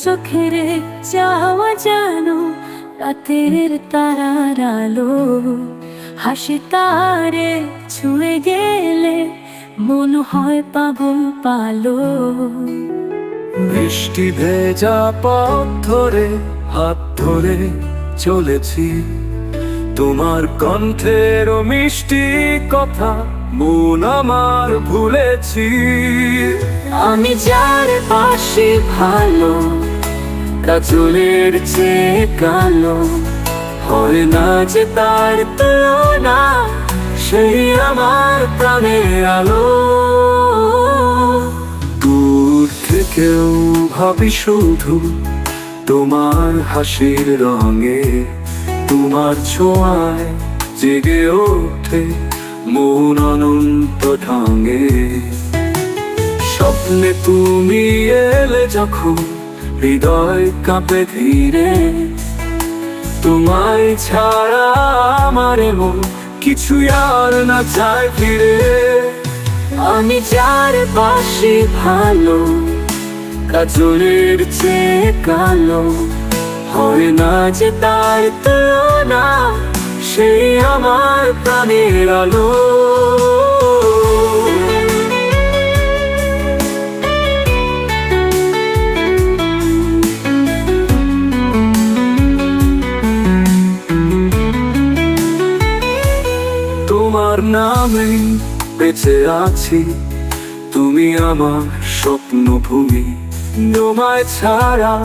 চোখের চাওয়া জানো রাতের তারার আলো, হাসি তারে ছুঁয়ে গেলে মন হয় পাগল পালো। বৃষ্টি ভেজা পথ ধরে হাত ধরে চলেছি, তোমার কণ্ঠের মিষ্টি কথা মন আমার ভুলেছি। আমি যার পাশে ভালো কাজলের চেয়ে কালো, হয় না যে তার তুলনা, সেই আমার প্রাণের আলো। দূর থেকেও ভাবি শুধু তোমার হাসির রঙে, তোমার ছোঁয়ায় জেগে ওঠে মন অনন্ত ঢঙে। স্বপ্নে তুমি এলে যখন হৃদয় কাঁপে ধীরে, তোমায় ছাড়া আমার মন কিছু আর না চায় ফিরে। আমি যার পাশে ভালো কাজলের চেয়ে কালো, হয় না যে তার তুলনা, সেই আমার প্রাণের আলো। তোমার নামে বেঁচে আছি, তুমি আমার স্বপ্ন ভূমি। তোমায় ছাড়া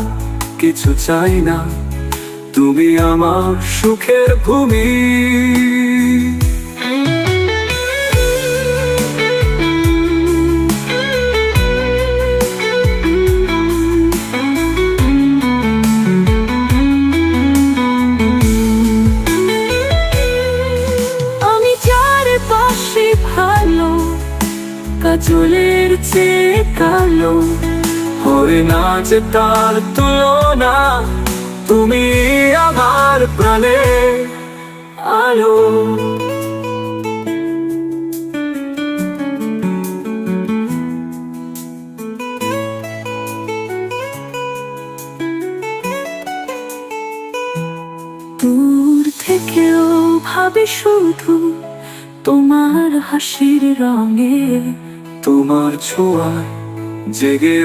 কিছু চাই না, তুমি আমার সুখের ভূমি। আমি যার পাশে ভালো কাজলের চেয়ে কালো, হয় না যে তার তুলনা, তুমি আমার প্রাণের আলো। দূর থেকেও ভাবি শুধু তোমার হাসির রঙে, তোমার ছোঁয়ায় জেগে